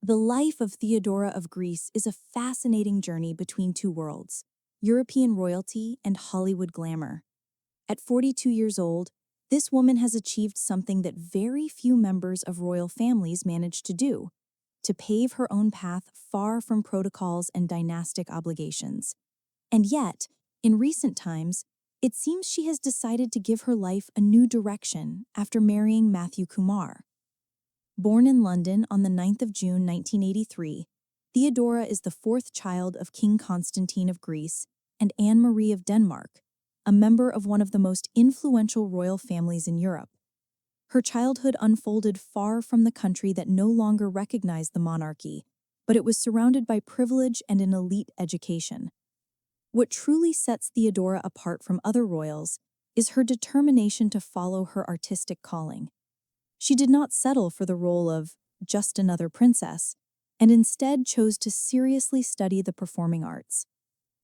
The life of Theodora of Greece is a fascinating journey between two worlds, European royalty and Hollywood glamour. At 42 years old, this woman has achieved something that very few members of royal families manage to do, to pave her own path far from protocols and dynastic obligations. And yet, in recent times, it seems she has decided to give her life a new direction after marrying Matthew Kumar. Born in London on the 9th of June 1983, Theodora is the fourth child of King Constantine of Greece and Anne-Marie of Denmark, a member of one of the most influential royal families in Europe. Her childhood unfolded far from the country that no longer recognized the monarchy, but it was surrounded by privilege and an elite education. What truly sets Theodora apart from other royals is her determination to follow her artistic calling. She did not settle for the role of just another princess, and instead chose to seriously study the performing arts.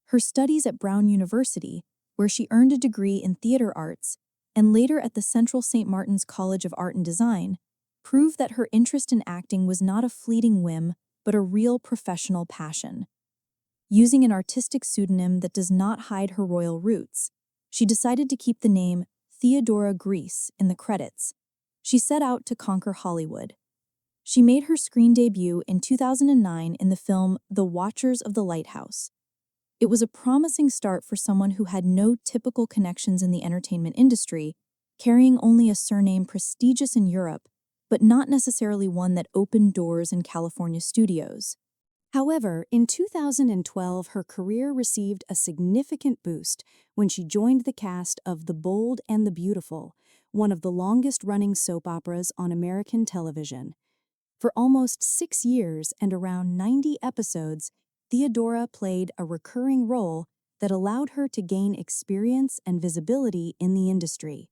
Her studies at Brown University, where she earned a degree in theater arts, and later at the Central St. Martin's College of Art and Design, prove that her interest in acting was not a fleeting whim, but a real professional passion. Using an artistic pseudonym that does not hide her royal roots, she decided to keep the name Theodora Greece in the credits. She set out to conquer Hollywood. She made her screen debut in 2009 in the film The Watchers of the Lighthouse. It was a promising start for someone who had no typical connections in the entertainment industry, carrying only a surname prestigious in Europe, but not necessarily one that opened doors in California studios. However, in 2012, her career received a significant boost when she joined the cast of The Bold and the Beautiful, one of the longest-running soap operas on American television. For almost 6 years and around 90 episodes, Theodora played a recurring role that allowed her to gain experience and visibility in the industry.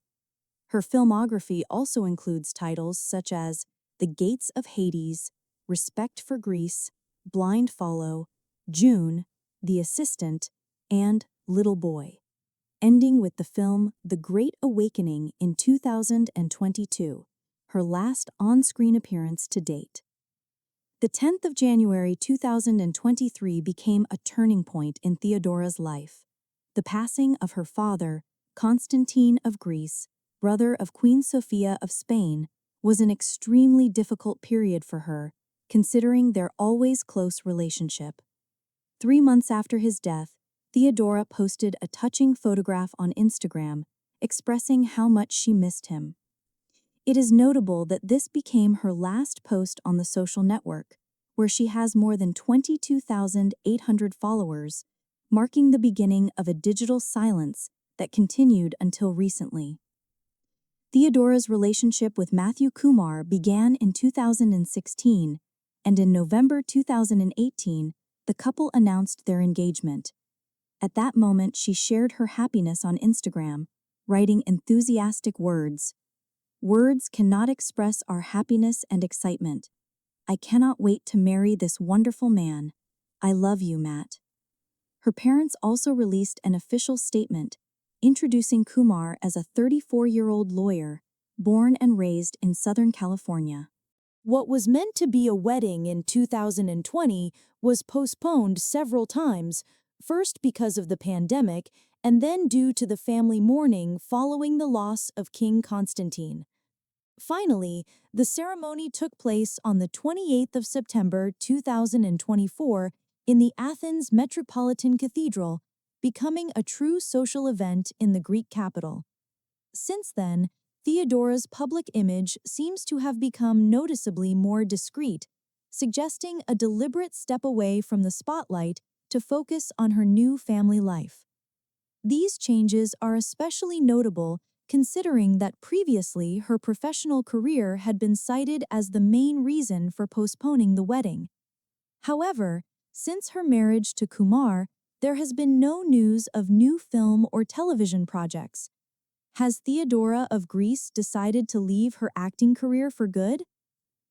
Her filmography also includes titles such as The Gates of Hades, Respect for Greece, Blind Follow, June, The Assistant, and Little Boy, ending with the film The Great Awakening in 2022, her last on-screen appearance to date. The 10th of January 2023 became a turning point in Theodora's life. The passing of her father, Constantine of Greece, brother of Queen Sofia of Spain, was an extremely difficult period for her, considering their always close relationship. 3 months after his death, Theodora posted a touching photograph on Instagram, expressing how much she missed him. It is notable that this became her last post on the social network, where she has more than 22,800 followers, marking the beginning of a digital silence that continued until recently. Theodora's relationship with Matthew Kumar began in 2016, and in November 2018, the couple announced their engagement. At that moment, she shared her happiness on Instagram, writing enthusiastic words. "Words cannot express our happiness and excitement. I cannot wait to marry this wonderful man. I love you, Matt." Her parents also released an official statement, introducing Kumar as a 34-year-old lawyer, born and raised in Southern California. What was meant to be a wedding in 2020 was postponed several times, first because of the pandemic, and then due to the family mourning following the loss of King Constantine. Finally, the ceremony took place on the 28th of September 2024 in the Athens Metropolitan Cathedral, becoming a true social event in the Greek capital. Since then, Theodora's public image seems to have become noticeably more discreet, suggesting a deliberate step away from the spotlight to focus on her new family life. These changes are especially notable considering that previously her professional career had been cited as the main reason for postponing the wedding. However, since her marriage to Kumar, there has been no news of new film or television projects. Has Theodora of Greece decided to leave her acting career for good?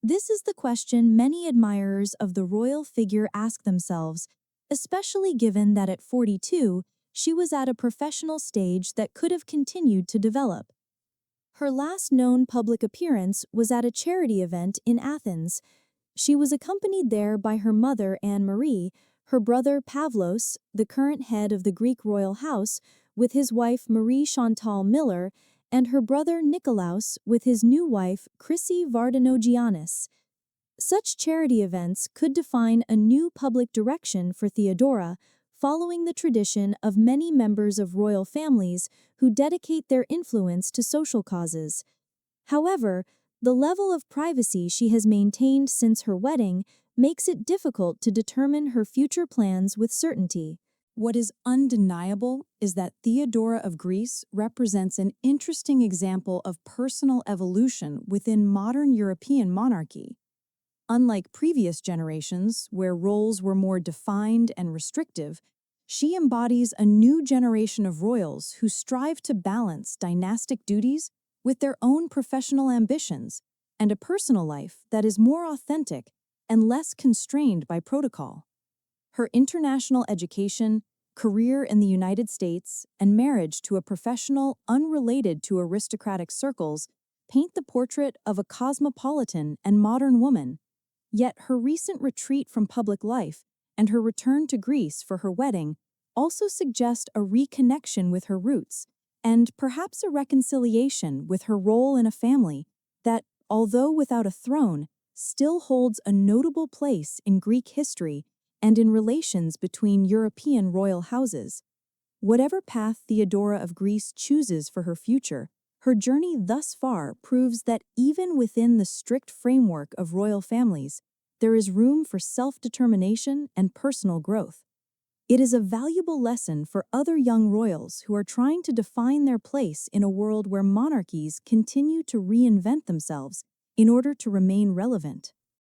This is the question many admirers of the royal figure ask themselves, especially given that at 42, she was at a professional stage that could have continued to develop. Her last known public appearance was at a charity event in Athens. She was accompanied there by her mother Anne-Marie, her brother Pavlos, the current head of the Greek royal house, with his wife Marie Chantal Miller, and her brother Nikolaos with his new wife Chrissy Vardanogiannis. Such charity events could define a new public direction for Theodora, following the tradition of many members of royal families who dedicate their influence to social causes. However, the level of privacy she has maintained since her wedding makes it difficult to determine her future plans with certainty. What is undeniable is that Theodora of Greece represents an interesting example of personal evolution within modern European monarchy. Unlike previous generations, where roles were more defined and restrictive, she embodies a new generation of royals who strive to balance dynastic duties with their own professional ambitions and a personal life that is more authentic and less constrained by protocol. Her international education, career in the United States, and marriage to a professional unrelated to aristocratic circles paint the portrait of a cosmopolitan and modern woman. Yet her recent retreat from public life and her return to Greece for her wedding also suggest a reconnection with her roots and perhaps a reconciliation with her role in a family that, although without a throne, still holds a notable place in Greek history and in relations between European royal houses. Whatever path Theodora of Greece chooses for her future, her journey thus far proves that even within the strict framework of royal families, there is room for self-determination and personal growth. It is a valuable lesson for other young royals who are trying to define their place in a world where monarchies continue to reinvent themselves in order to remain relevant.